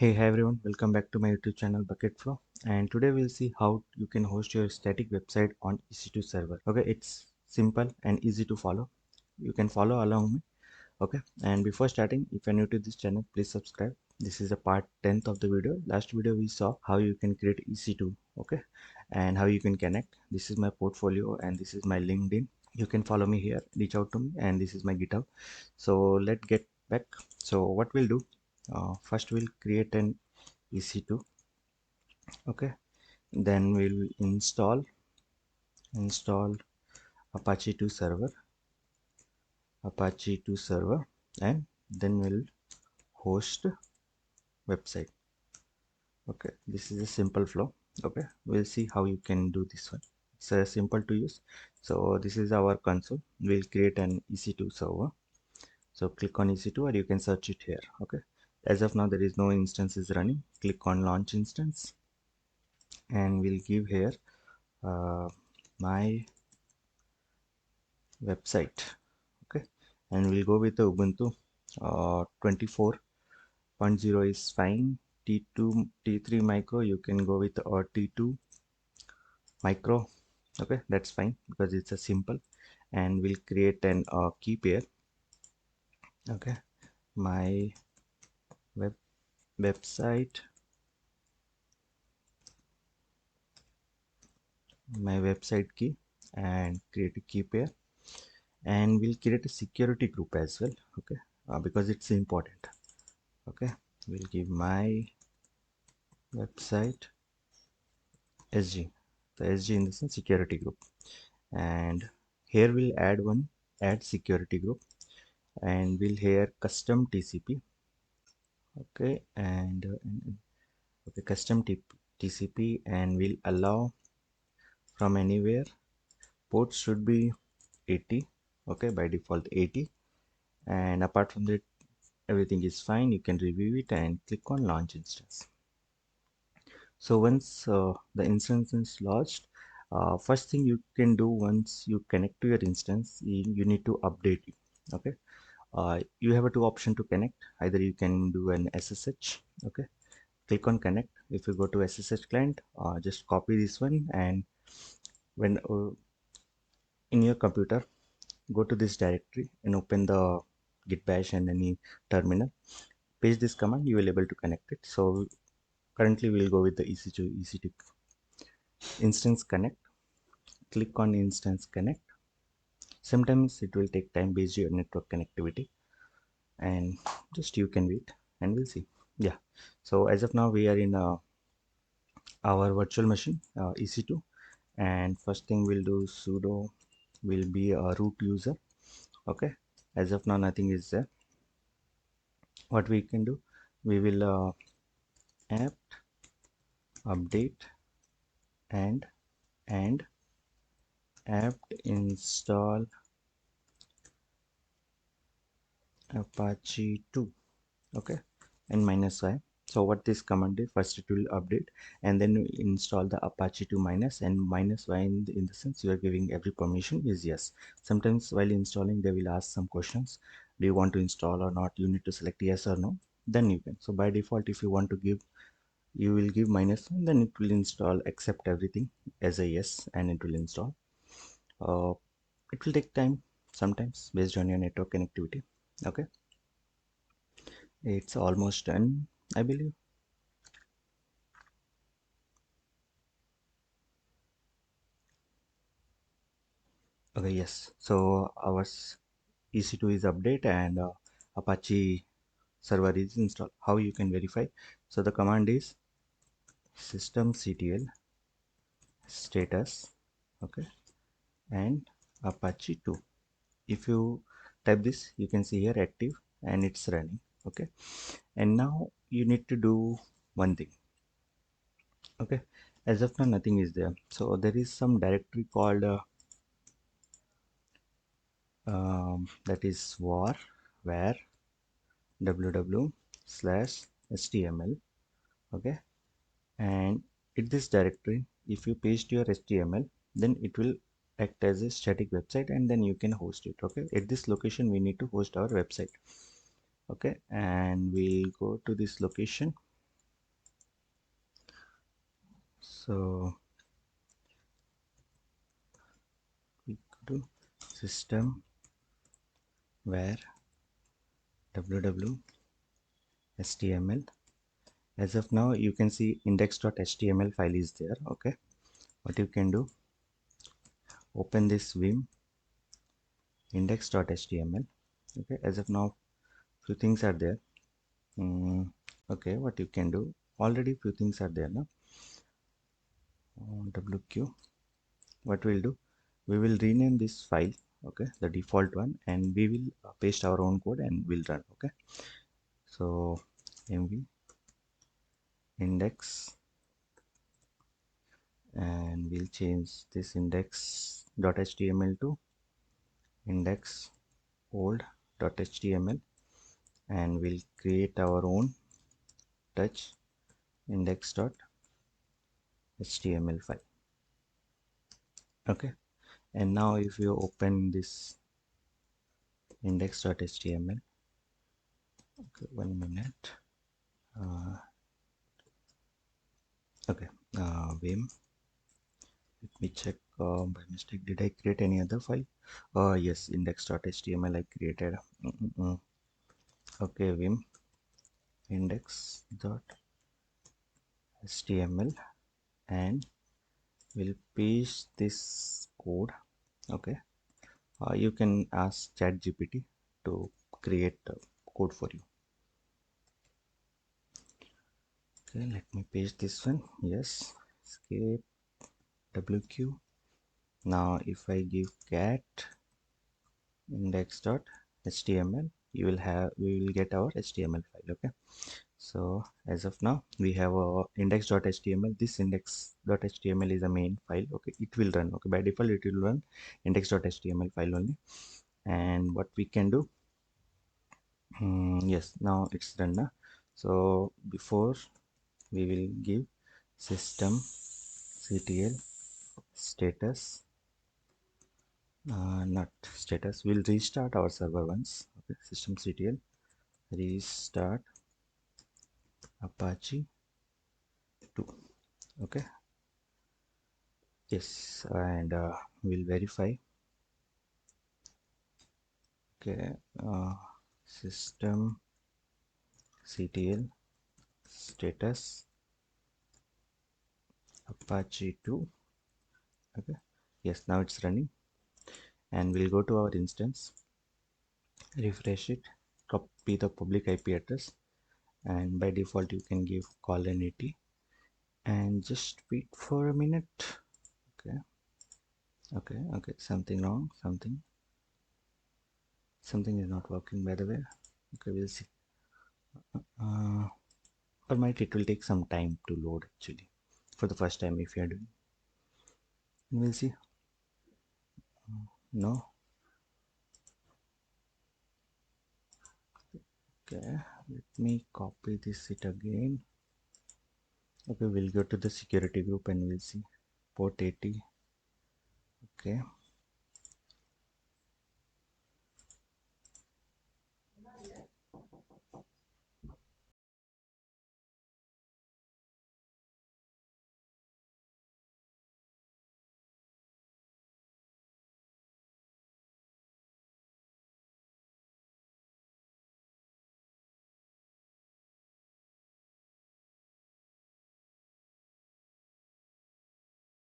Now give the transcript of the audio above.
Hi everyone, welcome back to my YouTube channel Bucket Flow. And today we'll see how you can host your static website on EC2 server. Okay, it's simple and easy to follow. You can follow along me. Okay, and before starting, if you're new to this channel, please subscribe. This is a part 10th of the video. Last video we saw how you can create EC2, okay, and how you can connect. This is my portfolio and this is my LinkedIn. You can follow me here, reach out to me, and this is my GitHub. So let's get back. So what we'll do, first we'll create an EC2. Okay, then we'll install Apache 2 server, and then we'll host website. Okay, this is a simple flow. Okay, we'll see how you can do this one. It's simple to use. So this is our console. We'll create an EC2 server. So click on EC2 or you can search it here. Okay, as of now there is no instances running. Click on launch instance and we'll give here my website. Okay, and we'll go with the Ubuntu 24.0 is fine. T2 T3 micro, you can go with T2 micro. Okay, that's fine because it's a simple. And we'll create an key pair. Okay, my website, key, and create a key pair, and we'll create a security group as well. Okay, because it's important. Okay, we'll give my website SG, the SG in this security group, and here we'll add security group, and we'll here custom TCP. Okay, and okay, custom TCP, and we'll allow from anywhere. Port should be 80. Okay, by default 80, and apart from that everything is fine. You can review it and click on launch instance. So once the instance is launched, first thing you can do once you connect to your instance, you need to update it. Okay, you have a two option to connect. Either you can do an SSH. Okay, click on connect. If you go to SSH client, just copy this one, and when in your computer, go to this directory and open the git bash and any terminal. Paste this command, you will able to connect it. So currently we'll go with the EC2 instance connect. Click on instance connect. Sometimes it will take time based on your network connectivity, and just you can wait and we'll see. Yeah, so as of now we are in our virtual machine EC2, and first thing we'll do sudo will be a root user. Okay, as of now nothing is there. What we can do, we will apt update and apt install Apache 2. Okay, and -y. So what this command is, first it will update and then you install the Apache 2 minus, and -y in the sense you are giving every permission is yes. Sometimes while installing they will ask some questions. Do you want to install or not? You need to select yes or no, then you can. So by default if you want to give, you will give -1, then it will install accept everything as a yes, and it will install. uh, it will take time sometimes based on your network connectivity. Okay, it's almost done, I believe. Okay, yes, so our EC2 is update and Apache server is installed. How you can verify? So the command is systemctl status, okay, and Apache 2. If you type this, you can see here active and it's running. Okay, and now you need to do one thing. Okay, as of now nothing is there, so there is some directory called that is var www/html. Okay, and in this directory if you paste your HTML, then it will act as a static website and then you can host it. Okay, at this location we need to host our website. Okay, and we'll go to this location So we go to system where www html. As of now, you can see index.html file is there. Okay, what you can do, open this vim index.html. Okay, as of now, few things are there. Okay, what you can do, already few things are there now. wq, what we'll do, we will rename this file, okay, the default one, and we will paste our own code and we'll run. Okay, so mv index, and we'll change this index.html to index old.html, and we'll create our own touch index.html file. Okay, and now if you open this index.html, okay, 1 minute, okay, vim, let me check, by mistake did I create any other file? Yes, index.html I created. Okay, vim index.html, and we'll paste this code. Okay, you can ask ChatGPT to create code for you. Okay, let me paste this one. Yes, escape wq. Now if I give cat index.html, we will get our html file. Okay, so as of now we have a index.html. This index.html is a main file. Okay, it will run. Okay, by default it will run index.html file only. And what we can do, yes, now it's done now. So before, we will give systemctl status, not status, we'll restart our server once. Okay, systemctl restart Apache 2. Okay, yes, and we'll verify. Okay, systemctl status Apache 2. Okay, yes, now it's running, and we'll go to our instance, refresh it, copy the public IP address, and by default you can give colon 80, and just wait for a minute. Okay, okay, something wrong, something is not working, by the way. Okay, we'll see. Or might it will take some time to load actually for the first time if you are doing. We'll see. No. Okay, let me copy this it again. Okay, we'll go to the security group and we'll see port 80. Okay,